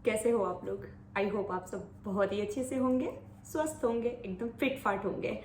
कैसे हो आप लोग। आई होप आप सब बहुत ही अच्छे से होंगे, स्वस्थ होंगे, एकदम फिट फाट होंगे।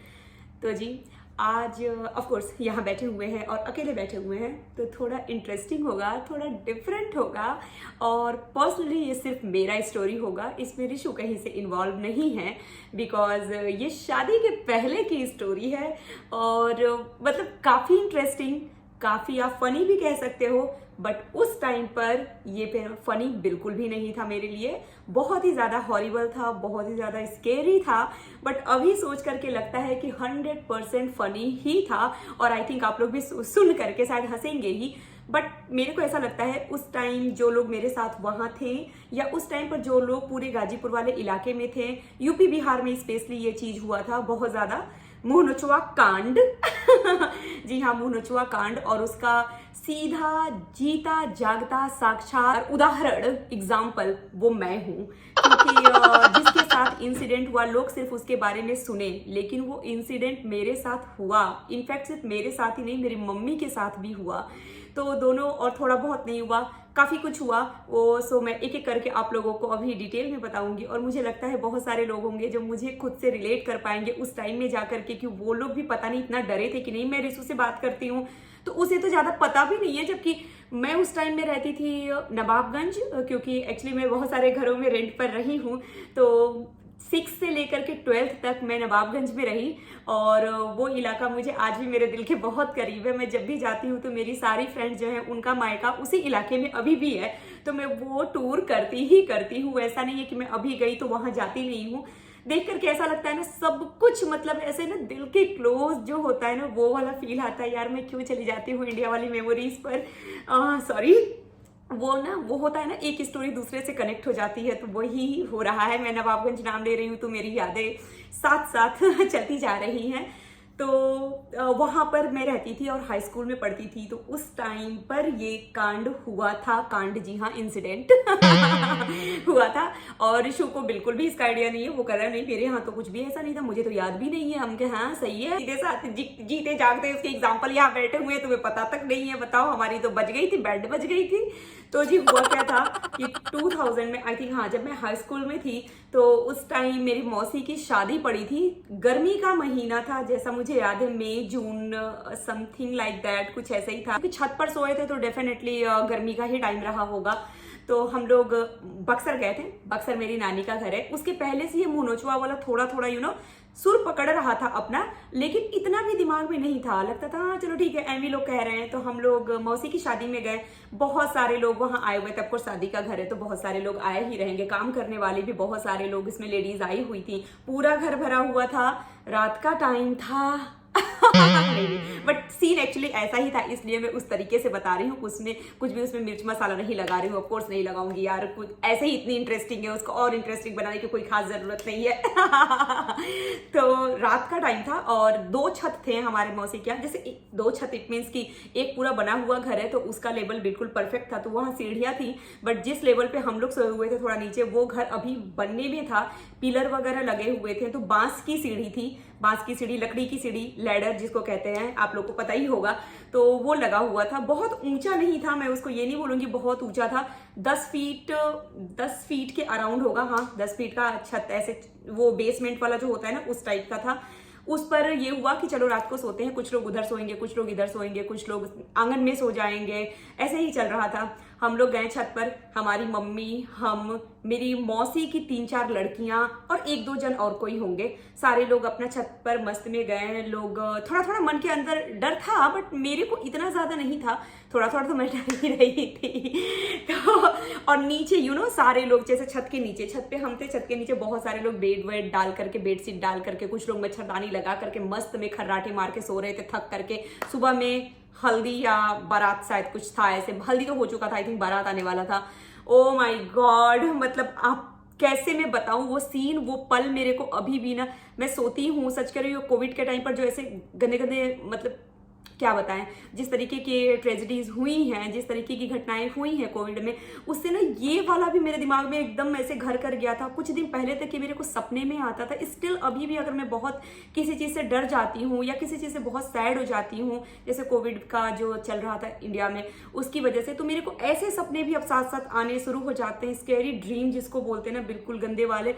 तो जी आज ऑफ कोर्स यहाँ बैठे हुए हैं और अकेले बैठे हुए हैं तो थोड़ा इंटरेस्टिंग होगा, थोड़ा डिफरेंट होगा। और पर्सनली ये सिर्फ मेरा स्टोरी होगा, इसमें ऋषु कहीं से इन्वॉल्व नहीं है बिकॉज ये शादी के पहले की स्टोरी है। और मतलब काफ़ी इंटरेस्टिंग, काफ़ी आप फनी भी कह सकते हो, बट उस टाइम पर ये फनी बिल्कुल भी नहीं था मेरे लिए। बहुत ही ज़्यादा हॉरिबल था, बहुत ही ज़्यादा स्केरी था। बट अभी सोच करके लगता है कि 100% फनी ही था। और आई थिंक आप लोग भी सुन करके शायद हंसेंगे ही। बट मेरे को ऐसा लगता है उस टाइम जो लोग मेरे साथ वहाँ थे, या उस टाइम पर जो लोग पूरे गाजीपुर वाले इलाके में थे, यूपी बिहार में स्पेशली ये चीज़ हुआ था बहुत ज़्यादा, मुंह नोचुआ कांड। जी हाँ, मुंह नोचुआ कांड। और उसका सीधा जीता जागता साक्षात उदाहरण एग्जाम्पल वो मैं हूँ। क्योंकि जिसके साथ इंसिडेंट हुआ लोग सिर्फ उसके बारे में सुने, लेकिन वो इंसिडेंट मेरे साथ हुआ। इनफैक्ट सिर्फ मेरे साथ ही नहीं, मेरी मम्मी के साथ भी हुआ। तो दोनों, और थोड़ा बहुत नहीं हुआ, काफ़ी कुछ हुआ वो। सो मैं एक एक करके आप लोगों को अभी डिटेल में बताऊंगी। और मुझे लगता है बहुत सारे लोग होंगे जो मुझे खुद से रिलेट कर पाएंगे उस टाइम में जाकर के, कि वो लोग भी पता नहीं इतना डरे थे कि नहीं मैं रिशु से बात करती हूँ तो उसे तो ज़्यादा पता भी नहीं है। जबकि मैं उस टाइम में रहती थी नवाबगंज, क्योंकि एक्चुअली मैं बहुत सारे घरों में रेंट पर रही हूँ। तो 6 से लेकर के 12th तक मैं नवाबगंज में रही। और वो इलाका मुझे आज भी मेरे दिल के बहुत करीब है। मैं जब भी जाती हूँ तो मेरी सारी फ्रेंड्स जो हैं उनका मायका उसी इलाके में अभी भी है। तो मैं वो टूर करती ही करती हूँ। ऐसा नहीं है कि मैं अभी गई तो वहाँ जाती नहीं हूँ। देख करके ऐसा लगता है ना सब कुछ, मतलब ऐसे ना दिल के क्लोज जो होता है ना वो वाला फील आता है। यार मैं क्यों चली जाती हूँ इंडिया वाली मेमोरीज पर, सॉरी। वो ना वो होता है ना, एक स्टोरी दूसरे से कनेक्ट हो जाती है, तो वही हो रहा है। मैं नवाबगंज नाम ले रही हूँ तो मेरी यादें साथ साथ चलती जा रही हैं। तो वहाँ पर मैं रहती थी और हाई स्कूल में पढ़ती थी। तो उस टाइम पर ये कांड हुआ था, कांड जी हाँ, इंसिडेंट हुआ था। और ऋषु को बिल्कुल भी इसका आइडिया नहीं है। वो कह रहा है नहीं मेरे यहाँ तो कुछ भी ऐसा नहीं था, मुझे तो याद भी नहीं है। हम कहे हाँ सही है, सीधे साथ जीते जागते उसके एग्जाम्पल यहाँ बैठे हुए हैं, तुम्हें पता तक नहीं है। बताओ, हमारी तो बज गई थी, बैंड बज गई थी। तो जी हुआ क्या था कि 2000 में आई थिंक, हाँ, जब मैं हाई स्कूल में थी तो उस टाइम मेरी मौसी की शादी पड़ी थी। गर्मी का महीना था, जैसा मुझे याद है, मई जून समथिंग लाइक दैट, कुछ ऐसा ही था। क्योंकि छत पर सोए थे तो डेफिनेटली गर्मी का ही टाइम रहा होगा। तो हम लोग बक्सर गए थे। बक्सर मेरी नानी का घर है। उसके पहले से ये मुंह नोचुआ वाला थोड़ा थोड़ा सुर पकड़ रहा था अपना, लेकिन इतना भी दिमाग में नहीं था। लगता था हाँ चलो ठीक है, एमी लोग कह रहे हैं। तो हम लोग मौसी की शादी में गए। बहुत सारे लोग वहां आए हुए थे। ऑफ कोर्स शादी का घर है तो बहुत सारे लोग आए ही रहेंगे, काम करने वाले भी बहुत सारे लोग, इसमें लेडीज आई हुई थी। पूरा घर भरा हुआ था, रात का टाइम था। बट सीन एक्चुअली ऐसा ही था, इसलिए मैं उस तरीके से बता रही हूँ। उसमें कुछ भी उसमें मिर्च मसाला नहीं लगा रही हूँ। ऑफ कोर्स नहीं लगाऊंगी यार, कुछ ऐसे ही इतनी इंटरेस्टिंग है, उसको और इंटरेस्टिंग बनाने की कोई खास जरूरत नहीं है। तो रात का टाइम था और 2 छत थे हमारे मौसी के यहाँ। जैसे 2 छत इट मीन्स की एक पूरा बना हुआ घर है तो उसका लेवल बिल्कुल परफेक्ट था। तो वहाँ सीढ़ियाँ थी, बट जिस लेवल पे हम लोग सोए हुए थे थोड़ा नीचे, वो घर अभी बनने में था। पिलर वगैरह लगे हुए थे। तो बांस की सीढ़ी थी, बांस की सीढ़ी, लकड़ी की सीढ़ी, लैडर जिसको कहते हैं, आप लोग को पता ही होगा। तो वो लगा हुआ था। बहुत ऊंचा नहीं था, मैं उसको ये नहीं बोलूंगी बहुत ऊंचा था। 10 फीट के अराउंड होगा। हाँ, 10 फीट का छत, ऐसे वो बेसमेंट वाला जो होता है ना उस टाइप का था। उस पर ये हुआ कि चलो रात को सोते हैं, कुछ लोग उधर सोएंगे, कुछ लोग इधर सोएंगे, कुछ लोग आंगन में सो जाएंगे, ऐसे ही चल रहा था। हम लोग गए छत पर, हमारी मम्मी, हम, मेरी मौसी की 3-4 लड़कियां और 1-2 जन और कोई होंगे। सारे लोग अपना छत पर मस्त में गए। लोग थोड़ा थोड़ा मन के अंदर डर था, बट मेरे को इतना ज्यादा नहीं था। थोड़ा थोड़ा तो मैं डर ही रही थी। तो और नीचे सारे लोग, जैसे छत के नीचे, छत पे हम थे, छत के नीचे बहुत सारे लोग बेड वेड डाल करके, बेडशीट डाल करके, कुछ लोग मच्छरदानी लगा करके मस्त में खर्राटे मार के सो रहे थे थक करके। सुबह में हल्दी या बारात शायद कुछ था, ऐसे हल्दी तो हो चुका था, आई थिंक बारात आने वाला था। ओ माय गॉड, मतलब आप कैसे मैं बताऊं वो सीन, वो पल मेरे को अभी भी ना, मैं सोती हूँ, सच कर रही हूँ, कोविड के टाइम पर जो ऐसे गंदे गंदे मतलब क्या बताएं, जिस तरीके की ट्रेजेडीज हुई हैं, जिस तरीके की घटनाएं हुई हैं कोविड में, उससे ना ये वाला भी मेरे दिमाग में एकदम ऐसे घर कर गया था। कुछ दिन पहले तक कि मेरे को सपने में आता था, स्टिल अभी भी अगर मैं बहुत किसी चीज़ से डर जाती हूँ या किसी चीज़ से बहुत सैड हो जाती हूँ, जैसे कोविड का जो चल रहा था इंडिया में उसकी वजह से, तो मेरे को ऐसे सपने भी अब साथ साथ आने शुरू हो जाते हैं, स्कैरी ड्रीम जिसको बोलते हैं ना, बिल्कुल गंदे वाले।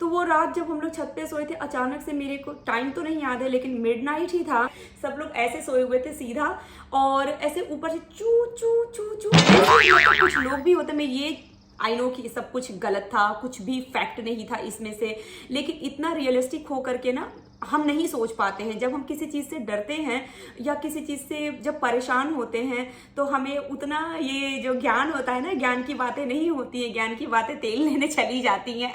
तो वो रात जब हम लोग छत पे सोए थे, अचानक से मेरे को टाइम तो नहीं याद है लेकिन मिडनाइट ही था, सब लोग ऐसे सोए हुए थे सीधा, और ऐसे ऊपर से चू चू चू चू, कुछ लोग भी होते, मैं ये आई नो कि सब कुछ गलत था, कुछ भी फैक्ट नहीं था इसमें से, लेकिन इतना रियलिस्टिक होकर के ना हम नहीं सोच पाते हैं। जब हम किसी चीज़ से डरते हैं या किसी चीज़ से जब परेशान होते हैं तो हमें उतना ये जो ज्ञान होता है ना, ज्ञान की बातें नहीं होती हैं, ज्ञान की बातें तेल लेने चली जाती हैं।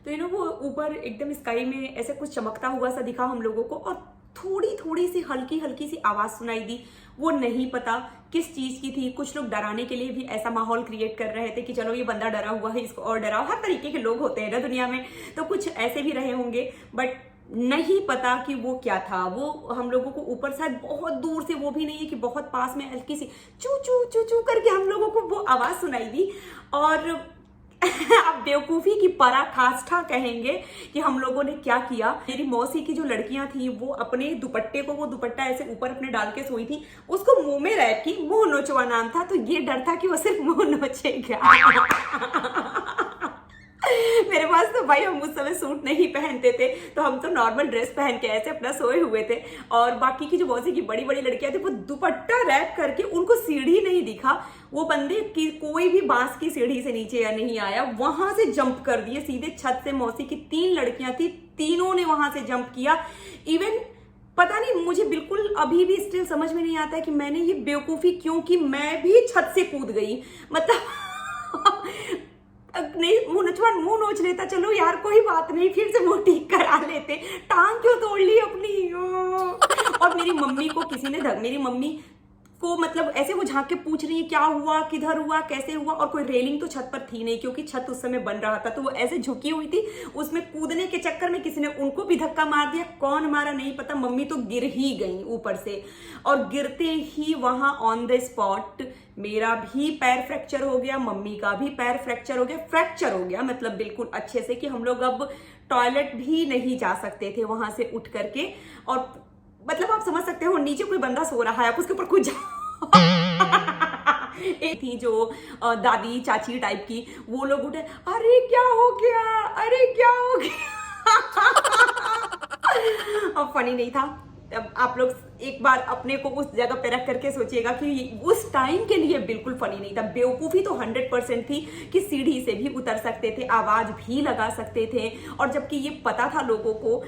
तो वो ऊपर एकदम स्काई में ऐसे कुछ चमकता हुआ सा दिखा हम लोगों को, और थोड़ी थोड़ी सी हल्की हल्की सी आवाज़ सुनाई दी। वो नहीं पता किस चीज़ की थी। कुछ लोग डराने के लिए भी ऐसा माहौल क्रिएट कर रहे थे कि चलो ये बंदा डरा हुआ है, इसको और डराओ। हर तरीके के लोग होते हैं ना दुनिया में, तो कुछ ऐसे भी रहे होंगे, बट नहीं पता कि वो क्या था। वो हम लोगों को ऊपर शायद बहुत दूर से, वो भी नहीं है कि बहुत पास में, हल्की सी चू चू चू चू करके हम लोगों को वो आवाज़ सुनाई दी। और आप बेवकूफ़ी की पराकाष्ठा कहेंगे कि हम लोगों ने क्या किया। मेरी मौसी की जो लड़कियां थी वो अपने दुपट्टे को, वो दुपट्टा ऐसे ऊपर अपने डाल के सोई थी, उसको मुंह में रैप की, मुंह नोचवा नाम था, तो ये डर था कि वो सिर्फ मुंह नोचेगा। मेरे पास तो भाई हम उस समय सूट नहीं पहनते थे, तो हम तो नॉर्मल ड्रेस पहन के ऐसे अपना सोए हुए थे, और बाकी की जो मौसी की बड़ी बड़ी लड़कियां थी वो दुपट्टा रैप करके, उनको सीढ़ी नहीं दिखा, वो बंदे की कोई भी बांस की सीढ़ी से नीचे या नहीं आया, वहां से जंप कर दिए सीधे छत से। मौसी की 3 लड़कियां थी, तीनों ने वहां से जंप किया। इवन पता नहीं, मुझे बिल्कुल अभी भी स्टिल समझ में नहीं आता है कि मैंने ये बेवकूफी क्यों की, मैं भी छत से कूद गई। मतलब नहीं, मुंह नोच लेता, चलो यार कोई बात नहीं, फिर से मुंह ठीक करा लेते, टांग क्यों तोड़ ली अपनी। और मेरी मम्मी को किसी ने मेरी मम्मी को मतलब ऐसे वो झांक के पूछ रही है क्या हुआ, किधर हुआ, कैसे हुआ, और कोई रेलिंग तो छत पर थी नहीं क्योंकि छत उस समय बन रहा था, तो वो ऐसे झुकी हुई थी, उसमें कूदने के चक्कर में किसी ने उनको भी धक्का मार दिया, कौन मारा नहीं पता, मम्मी तो गिर ही गई ऊपर से। और गिरते ही वहां ऑन द स्पॉट मेरा भी पैर फ्रैक्चर हो गया, मम्मी का भी पैर फ्रैक्चर हो गया, मतलब बिल्कुल अच्छे से, कि हम लोग अब टॉयलेट भी नहीं जा सकते थे वहां से उठ करके। और मतलब आप समझ सकते हो, नीचे कोई बंदा सो रहा है, आप उसके ऊपर कुछ एक थी जो दादी चाची टाइप की, वो लोग उठे, अरे क्या हो गया, अरे क्या हो गया। अब फनी नहीं था। अब आप लोग एक बार अपने को उस जगह पे रख करके सोचिएगा कि उस टाइम के लिए बिल्कुल फनी नहीं था। बेवकूफ़ी तो 100% थी कि सीढ़ी से भी उतर सकते थे, आवाज भी लगा सकते थे, और जबकि ये पता था लोगों को,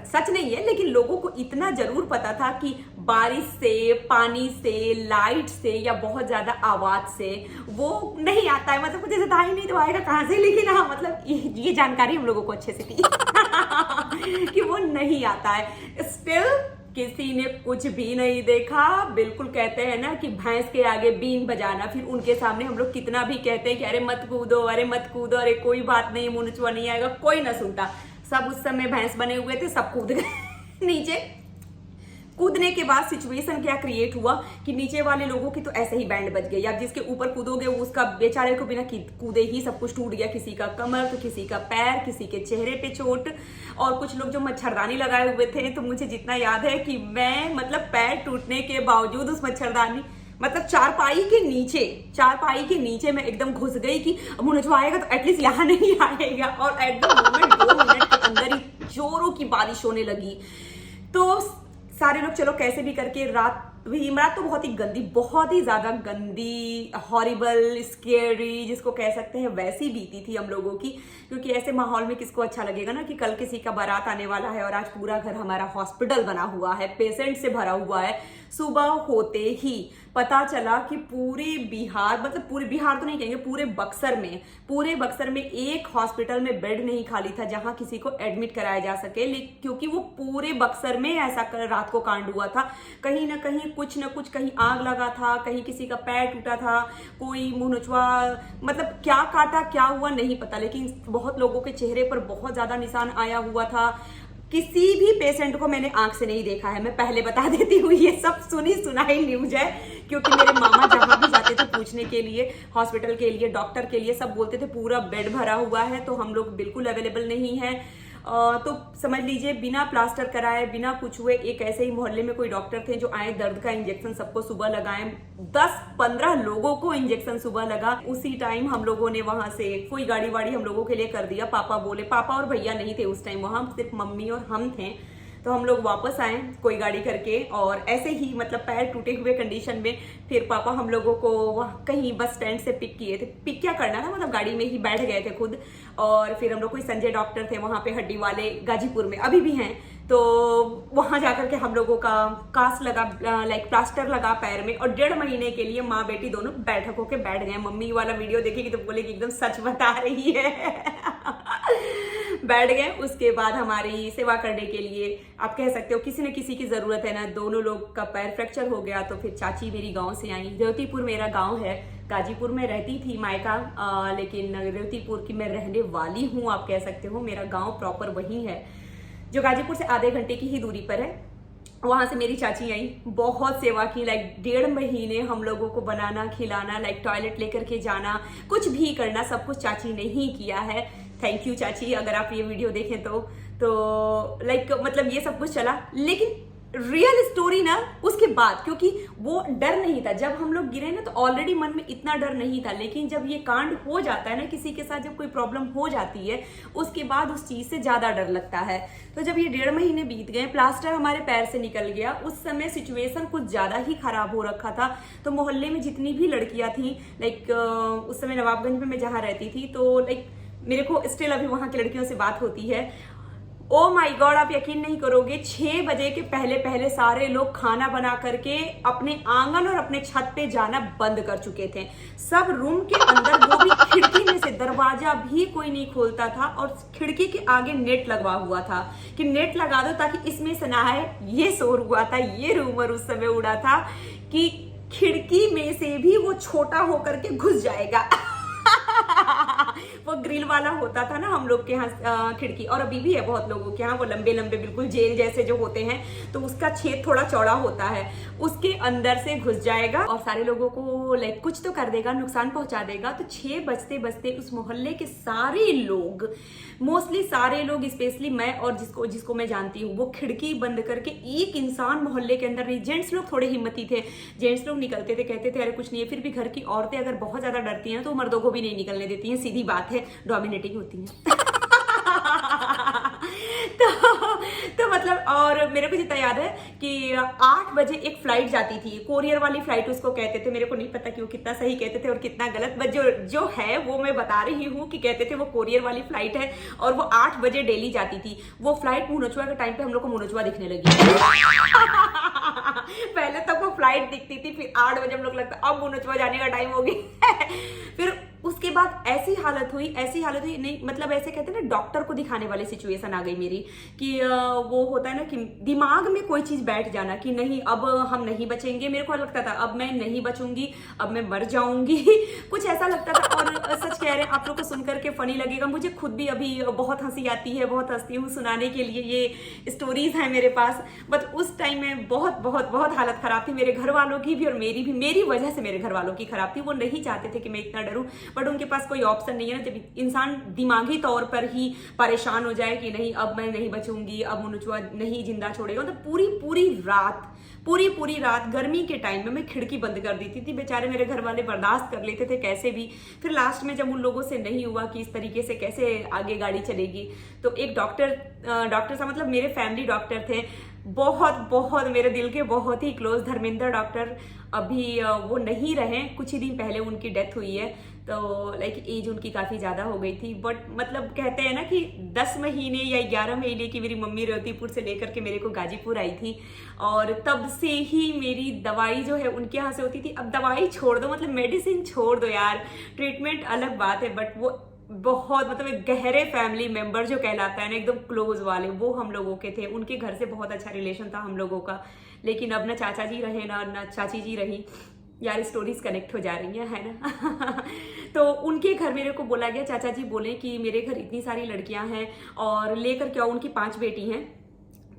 सच नहीं है लेकिन लोगों को इतना जरूर पता था कि बारिश से, पानी से, लाइट से या बहुत ज्यादा आवाज से वो नहीं आता है। मतलब कुछ ऐसा था ही नहीं, तो आएगा कहां से। लेकिन हाँ, मतलब ये जानकारी हम लोगों को अच्छे से थी कि वो नहीं आता है। स्टिल किसी ने कुछ भी नहीं देखा। बिल्कुल कहते हैं ना कि भैंस के आगे बीन बजाना, फिर उनके सामने हम लोग कितना भी कहते हैं कि अरे मत कूदो, अरे मत कूदो, अरे कोई बात नहीं, मुंह नचवा नहीं आएगा, कोई ना सुनता। सब उस समय भैंस बने हुए थे, सब कूद गए नीचे। कूदने के बाद सिचुएशन क्या क्रिएट हुआ कि नीचे वाले लोगों की तो ऐसे ही बैंड बज गई। अब जिसके ऊपर कूदोगे उसका बेचारे को बिना कूदे ही सब कुछ टूट गया, किसी का कमर तो किसी का पैर, किसी के चेहरे पे चोट, और कुछ लोग जो मच्छरदानी लगाए हुए थे, तो मुझे जितना याद है कि मैं मतलब पैर टूटने के बावजूद उस मच्छरदानी, मतलब चारपाई के नीचे मैं एकदम घुस गई कि मुझे जो आएगा तो एटलीस्ट यहाँ नहीं आएगा। और एट द मोमेंट 2 मिनट के अंदर ही जोरों की बारिश होने लगी। तो सारे लोग चलो कैसे भी करके रात तो बहुत ही ज्यादा गंदी, हॉरिबल, स्केरी जिसको कह सकते हैं, वैसी बीती थी हम लोगों की। क्योंकि ऐसे माहौल में किसको अच्छा लगेगा ना कि कल किसी का बारात आने वाला है और आज पूरा घर हमारा हॉस्पिटल बना हुआ है, पेशेंट से भरा हुआ है। सुबह होते ही पता चला कि पूरे बिहार, मतलब पूरे बिहार तो नहीं कहेंगे, पूरे बक्सर में एक हॉस्पिटल में बेड नहीं खाली था जहां किसी को एडमिट कराया जा सके। क्योंकि वो पूरे बक्सर में ऐसा रात को कांड हुआ था। कहीं ना कहीं कुछ ना कुछ, कहीं आग लगा था, कहीं किसी का पैर टूटा था, कोई मुंह नचवा, मतलब क्या काटा क्या हुआ नहीं पता, लेकिन बहुत लोगों के चेहरे पर बहुत ज्यादा निशान आया हुआ था। किसी भी पेशेंट को मैंने आंख से नहीं देखा है, मैं पहले बता देती हूँ। ये सब सुनी सुनाई न्यूज है, क्योंकि मेरे मामा जहां भी जाते थे पूछने के लिए, हॉस्पिटल के लिए, डॉक्टर के लिए, सब बोलते थे पूरा बेड भरा हुआ है, तो हम लोग बिल्कुल अवेलेबल नहीं है। तो समझ लीजिए बिना प्लास्टर कराए, बिना कुछ हुए, एक ऐसे ही मोहल्ले में कोई डॉक्टर थे जो आए, दर्द का इंजेक्शन सबको सुबह लगाए, 10-15 लोगों को इंजेक्शन सुबह लगा। उसी टाइम हम लोगों ने वहां से कोई गाड़ी वाड़ी हम लोगों के लिए कर दिया। पापा बोले, पापा और भैया नहीं थे उस टाइम वहां, सिर्फ मम्मी और हम थे। तो हम लोग वापस आए कोई गाड़ी करके, और ऐसे ही मतलब पैर टूटे हुए कंडीशन में फिर पापा हम लोगों को वहाँ कहीं बस स्टैंड से पिक किए थे। पिक क्या करना था, मतलब गाड़ी में ही बैठ गए थे खुद। और फिर हम लोग कोई संजय डॉक्टर थे वहाँ पे, हड्डी वाले, गाजीपुर में अभी भी हैं। तो वहां जाकर के हम लोगों का कास्ट लगा, लाइक प्लास्टर लगा पैर में, और 1.5 महीने के लिए माँ बेटी दोनों बैठक होके बैठ गए। मम्मी वाला वीडियो देखेगी तो बोलेगी एकदम सच बता रही है। बैठ गए। उसके बाद हमारी सेवा करने के लिए, आप कह सकते हो किसी न किसी की जरूरत है ना, दोनों लोग का पैर फ्रैक्चर हो गया। तो फिर चाची मेरी गांव से आई, रेवतीपुर मेरा गांव है, गाजीपुर में रहती थी मायका, लेकिन रेवतीपुर की मैं रहने वाली हूँ, आप कह सकते हो। मेरा गांव प्रॉपर वही है जो गाजीपुर से आधे घंटे की ही दूरी पर है। वहां से मेरी चाची आई, बहुत सेवा की, लाइक 1.5 महीने हम लोगों को बनाना, खिलाना, लाइक टॉयलेट लेकर के जाना, कुछ भी करना, सब कुछ चाची ने ही किया है। थैंक यू चाची, अगर आप ये वीडियो देखें तो लाइक मतलब ये सब कुछ चला। लेकिन रियल स्टोरी ना उसके बाद, क्योंकि वो डर नहीं था जब हम लोग गिरे ना, तो ऑलरेडी मन में इतना डर नहीं था। लेकिन जब ये कांड हो जाता है ना किसी के साथ, जब कोई प्रॉब्लम हो जाती है, उसके बाद उस चीज से ज्यादा डर लगता है। तो जब ये 1.5 महीने बीत गए, प्लास्टर हमारे पैर से निकल गया, उस समय सिचुएशन कुछ ज्यादा ही खराब हो रखा था। तो मोहल्ले में जितनी भी लड़कियां थी, लाइक उस समय नवाबगंज में मैं जहाँ रहती थी, तो लाइक मेरे को स्टिल अभी वहां की लड़कियों से बात होती है। ओ माई गॉड, आप यकीन नहीं करोगे, 6 बजे के पहले पहले सारे लोग खाना बना करके अपने आंगन और अपने छत पे जाना बंद कर चुके थे। सब रूम के अंदर, वो भी खिड़की में से, दरवाजा भी कोई नहीं खोलता था, और खिड़की के आगे नेट लगवा हुआ था कि नेट लगा दो ताकि इसमें से ना आए। ये शोर हुआ था, ये रूमर उस समय उड़ा था कि खिड़की में से भी वो छोटा होकर के घुस जाएगा। वो ग्रिल वाला होता था ना हम लोग के यहाँ खिड़की, और अभी भी है बहुत लोगों के यहाँ, वो लंबे लंबे बिल्कुल जेल जैसे जो होते हैं, तो उसका छेद थोड़ा चौड़ा होता है, उसके अंदर से घुस जाएगा और सारे लोगों को लाइक कुछ तो कर देगा, नुकसान पहुंचा देगा। तो 6 बजते बजते उस मोहल्ले के सारे लोग, मोस्टली सारे लोग, स्पेशली मैं और जिसको मैं जानती हूँ, वो खिड़की बंद करके, एक इंसान मोहल्ले के अंदर नहीं। जेंट्स लोग थोड़े हिम्मती थे, जेंट्स लोग निकलते थे, कहते थे अरे कुछ नहीं है। फिर भी घर की औरतें अगर बहुत ज्यादा डरती हैं तो मर्दों को भी नहीं निकलने देती हैं, सीधी बात है, डोमिनेटिंग होती हैं। तो मतलब, और मेरे को जितना याद है कि 8 बजे एक फ्लाइट जाती थी, कोरियर वाली फ्लाइट उसको कहते थे। मेरे को नहीं पता कि वो कितना सही कहते थे और कितना गलत, बट जो है वो मैं बता रही हूँ कि कहते थे वो कोरियर वाली फ्लाइट है, और वो 8 बजे डेली जाती थी। वो फ्लाइट मुनोचवा के टाइम पे हम लोग को मुनोचवा दिखने लगी। पहले तक वो फ्लाइट दिखती थी, फिर 8 बजे हम लोग लगता अब मुनोचवा जाने का टाइम हो गया। फिर उसके बाद ऐसी हालत हुई नहीं, मतलब ऐसे कहते हैं ना, डॉक्टर को दिखाने वाली सिचुएशन आ गई मेरी, कि वो होता है ना कि दिमाग में कोई चीज बैठ जाना कि नहीं अब हम नहीं बचेंगे। मेरे को लगता था अब मैं नहीं बचूंगी, अब मैं मर जाऊंगी, कुछ ऐसा लगता था। और सच कह रहे हैं, आप लोग को सुनकर के फनी लगेगा, मुझे खुद भी अभी बहुत हंसी आती है, बहुत हंसती हूँ सुनाने के लिए, ये स्टोरीज है मेरे पास। बट उस टाइम में बहुत बहुत बहुत हालत खराब थी, मेरे घर वालों की भी और मेरी भी। मेरी वजह से मेरे घर वालों की खराब थी, वो नहीं चाहते थे कि मैं इतना डरूं, बट उनके पास कोई ऑप्शन नहीं है ना। जब इंसान दिमागी तौर पर ही परेशान हो जाए कि नहीं अब मैं नहीं बचूंगी, अब मुनोचवा नहीं जिंदा छोड़ेगा, तो पूरी रात गर्मी के टाइम में मैं खिड़की बंद कर देती थी। बेचारे मेरे घर वाले बर्दाश्त कर लेते थे कैसे भी। फिर लास्ट में जब उन लोगों से नहीं हुआ कि इस तरीके से कैसे आगे गाड़ी चलेगी, तो एक डॉक्टर सा, मतलब मेरे फैमिली डॉक्टर थे, बहुत मेरे दिल के बहुत ही क्लोज, धर्मेंद्र डॉक्टर। अभी वो नहीं रहे, कुछ ही दिन पहले उनकी डेथ हुई है। तो लाइक एज उनकी काफ़ी ज़्यादा हो गई थी, बट मतलब कहते हैं ना कि 10 महीने या 11 महीने की मेरी मम्मी रेवतीपुर से लेकर के मेरे को गाजीपुर आई थी, और तब से ही मेरी दवाई जो है उनके यहाँ से होती थी। अब दवाई छोड़ दो, मतलब मेडिसिन छोड़ दो यार, ट्रीटमेंट अलग बात है, बट वो बहुत मतलब एक गहरे फैमिली मेंबर जो कहलाता है ना, एकदम क्लोज वाले, वो हम लोगों के थे। उनके घर से बहुत अच्छा रिलेशन था हम लोगों का। लेकिन अब ना चाचा जी रहे ना चाची जी रही, यार स्टोरीज कनेक्ट हो जा रही हैं, है ना। तो उनके घर मेरे को बोला गया, चाचा जी बोले कि मेरे घर इतनी सारी लड़कियां हैं और लेकर के आओ, उनकी 5 बेटी हैं,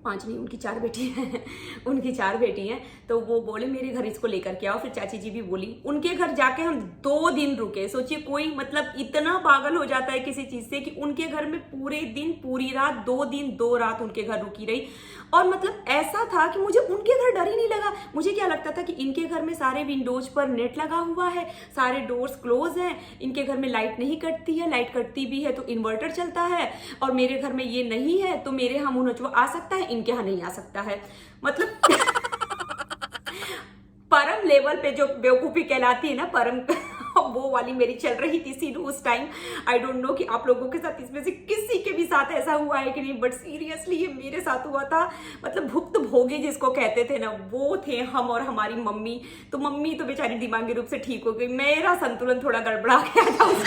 5 नहीं, उनकी 4 बेटी हैं उनकी 4 बेटी हैं। तो वो बोले मेरे घर इसको लेकर के आओ। फिर चाची जी भी बोली, उनके घर जाके हम 2 दिन रुके। सोचिए कोई मतलब इतना पागल हो जाता है किसी चीज से कि उनके घर में पूरे दिन पूरी रात 2 दिन 2 रात उनके घर रुकी रही। और मतलब ऐसा था कि मुझे उनके घर डर ही नहीं लगा। मुझे क्या लगता था कि इनके घर में सारे विंडोज पर नेट लगा हुआ है, सारे डोर्स क्लोज हैं, इनके घर में लाइट नहीं कटती है, लाइट कटती भी है तो इन्वर्टर चलता है, और मेरे घर में ये नहीं है तो मेरे यहाँ मुंह नचवा आ सकता है, इनके यहाँ नहीं आ सकता है। मतलब परम लेवल पे जो बेवकूफी कहलाती है ना, परम वो वाली मेरी चल रही थी सीन उस टाइम। आई डोंट नो कि आप लोगों के साथ इसमें से किसी के भी साथ ऐसा हुआ है कि नहीं, बट सीरियसली ये मेरे साथ हुआ था। मतलब भुक्त भोगी जिसको कहते थे ना, वो थे हम और हमारी मम्मी। तो मम्मी तो बेचारी दिमागी रूप से ठीक हो गई, मेरा संतुलन थोड़ा गड़बड़ा गया था उस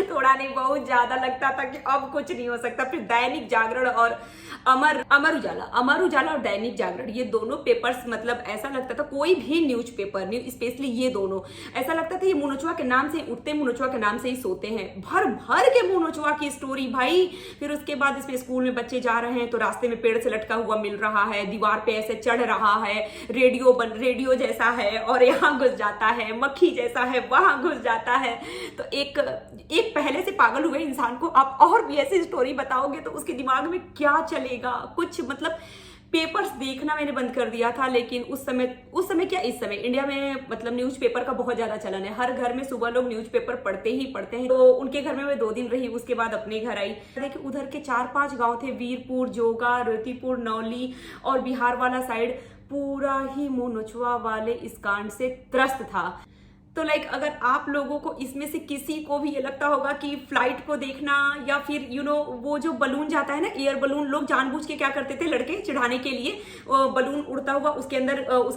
थोड़ा नहीं बहुत ज्यादा लगता था कि अब कुछ नहीं हो सकता। फिर दैनिक जागरण और अमर उजाला और दैनिक जागरण, ये दोनों पेपर्स, मतलब ऐसा लगता था कोई भी न्यूज़पेपर, स्पेशली ये दोनों, ऐसा लगता था ये मुंह नोचवा के नाम से ही उठते, मुंह नोचवा के नाम से ही सोते हैं। भर भर के मुंह नोचवा की स्टोरी भाई। फिर उसके बाद इसमें स्कूल में बच्चे जा रहे हैं तो रास्ते में पेड़ से लटका हुआ मिल रहा है, दीवार पे ऐसे चढ़ रहा है, रेडियो जैसा है और यहाँ घुस जाता है, मक्खी जैसा है वहां घुस जाता है। तो एक पहले से पागल हुए इंसान को आप और भी ऐसी स्टोरी बताओगे तो उसके दिमाग में क्या चलेगा कुछ। मतलब पेपर्स देखना मैंने बंद कर दिया था, लेकिन उस समय क्या, इस समय इंडिया में मतलब न्यूज़पेपर का बहुत ज्यादा चलन है। हर घर में सुबह लोग न्यूज़पेपर पढ़ते ही पढ़ते हैं। तो उनके घर में मैं 2 दिन रही, उसके बाद अपने घर आई। देखिए उधर के 4-5 गांव थे, वीरपुर, जोगा, रतिपुर, नौली और बिहार वाला साइड पूरा ही मुंह नोचवा वाले इस कांड से त्रस्त था। तो लाइक अगर आप लोगों को इसमें से किसी को भी ये लगता होगा कि फ्लाइट को देखना या फिर वो जो बलून जाता है ना, एयर बलून, लोग जानबूझ के क्या करते थे, लड़के चिढ़ाने के लिए बलून उड़ता हुआ उसके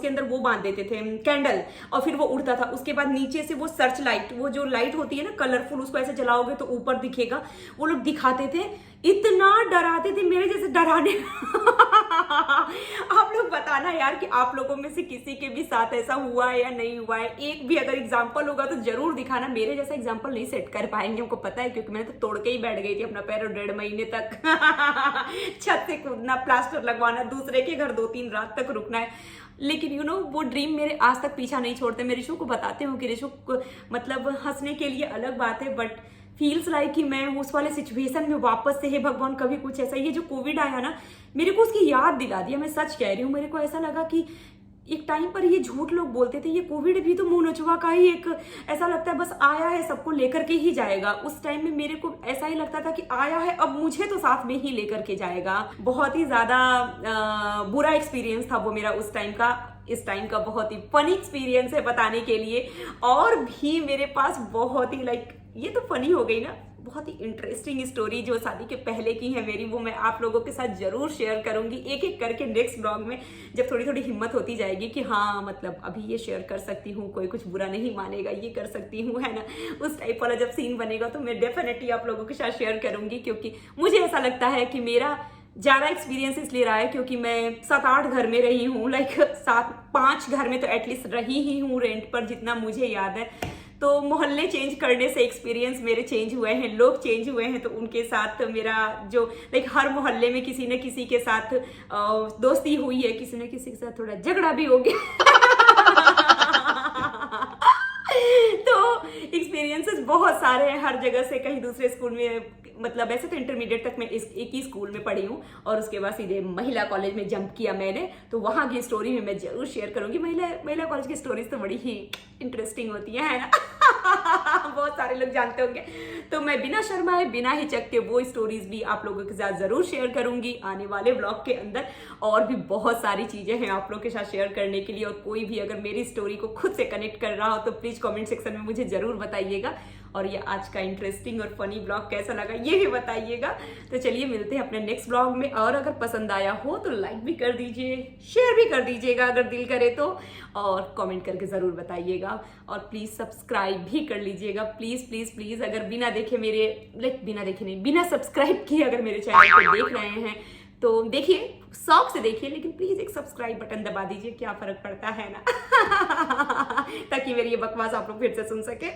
अंदर वो बांध देते थे कैंडल, और फिर वो उड़ता था। उसके बाद नीचे से वो सर्च लाइट, वो जो लाइट होती है ना कलरफुल, उसको ऐसे जलाओगे तो ऊपर दिखेगा, वो लोग दिखाते थे। इतना डराते थे, मेरे जैसे डराने आप लोग बताना यार कि आप लोगों में से किसी के भी साथ ऐसा हुआ है या नहीं हुआ है। एक भी अगर एग्जांपल होगा तो जरूर दिखाना। मेरे जैसा एग्जांपल नहीं सेट कर पाएंगे, हमको पता है, क्योंकि मैंने तो तोड़ के ही बैठ गई थी अपना पैर, और 1.5 महीने तक छत से कूदना, प्लास्टर लगवाना, दूसरे के घर 2-3 रात तक रुकना है। लेकिन वो ड्रीम मेरे आज तक पीछा नहीं छोड़ते। मैं ऋषु को बताती हूँ कि ऋषु मतलब हंसने के लिए अलग बात है, बट फील्स लाइक कि मैं उस वाले सिचुएशन में वापस से, हे भगवान कभी कुछ ऐसा। ये जो कोविड आया ना, मेरे को उसकी याद दिला दिया। मैं सच कह रही हूँ, मेरे को ऐसा लगा कि एक टाइम पर ये झूठ लोग बोलते थे, ये कोविड भी तो मुंह नोचवा का ही एक, ऐसा लगता है बस आया है सबको लेकर के ही जाएगा। उस टाइम में मेरे को ऐसा ही लगता था कि आया है अब मुझे तो साथ में ही लेकर के जाएगा। बहुत ही ज्यादा बुरा एक्सपीरियंस था वो मेरा उस टाइम का। इस टाइम का बहुत ही फनी एक्सपीरियंस है बताने के लिए, और भी मेरे पास बहुत ही लाइक, ये तो फनी हो गई ना, बहुत ही इंटरेस्टिंग स्टोरी जो शादी के पहले की है मेरी, वो मैं आप लोगों के साथ जरूर शेयर करूंगी एक एक करके नेक्स्ट ब्लॉग में, जब थोड़ी थोड़ी हिम्मत होती जाएगी कि हाँ मतलब अभी ये शेयर कर सकती हूँ, कोई कुछ बुरा नहीं मानेगा, ये कर सकती हूँ, है ना। उस टाइप वाला जब सीन बनेगा तो मैं डेफिनेटली आप लोगों के साथ शेयर करूंगी, क्योंकि मुझे ऐसा लगता है कि मेरा ज़्यादा एक्सपीरियंस इसलिए रहा है क्योंकि मैं 7-8 घर में रही हूँ, लाइक 5 घर में तो एटलीस्ट रही ही हूँ रेंट पर, जितना मुझे याद है। तो मोहल्ले चेंज करने से एक्सपीरियंस मेरे चेंज हुए हैं, लोग चेंज हुए हैं, तो उनके साथ मेरा जो लाइक हर मोहल्ले में किसी न किसी के साथ दोस्ती हुई है, किसी न किसी के साथ थोड़ा झगड़ा भी हो गया तो एक्सपीरियंसेस बहुत सारे हैं हर जगह से। कहीं दूसरे स्कूल में, मतलब ऐसे तो इंटरमीडिएट तक मैं एक ही स्कूल में पढ़ी हूँ, और उसके बाद सीधे महिला कॉलेज में जंप किया मैंने, तो वहाँ की स्टोरी में मैं जरूर शेयर करूंगी। महिला कॉलेज की स्टोरीज तो बड़ी ही इंटरेस्टिंग होती है ना बहुत सारे लोग जानते होंगे। तो मैं बिना शर्माए, बिना हिचक के वो स्टोरीज भी आप लोगों के साथ जरूर शेयर करूंगी आने वाले ब्लॉग के अंदर। और भी बहुत सारी चीजें हैं आप लोगों के साथ शेयर करने के लिए, और कोई भी अगर मेरी स्टोरी को खुद से कनेक्ट कर रहा हो तो प्लीज कमेंट सेक्शन में मुझे जरूर बताइएगा। और ये आज का इंटरेस्टिंग और फनी ब्लॉग कैसा लगा ये भी बताइएगा। तो चलिए मिलते हैं अपने नेक्स्ट ब्लॉग में, और अगर पसंद आया हो तो लाइक भी कर दीजिए, शेयर भी कर दीजिएगा अगर दिल करे तो, और कमेंट करके जरूर बताइएगा, और प्लीज सब्सक्राइब भी कर लीजिएगा, प्लीज प्लीज प्लीज। अगर बिना देखे बिना सब्सक्राइब किए अगर मेरे चैनल को देख रहे हैं तो देखिए, शौक से देखिए, लेकिन प्लीज एक सब्सक्राइब बटन दबा दीजिए, क्या फर्क पड़ता है ना ताकि मेरी ये बकवास आप लोग फिर से सुन सके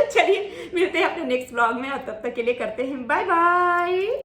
चलिए मिलते हैं अपने नेक्स्ट ब्लॉग में, और तब तक के लिए करते हैं बाय बाय।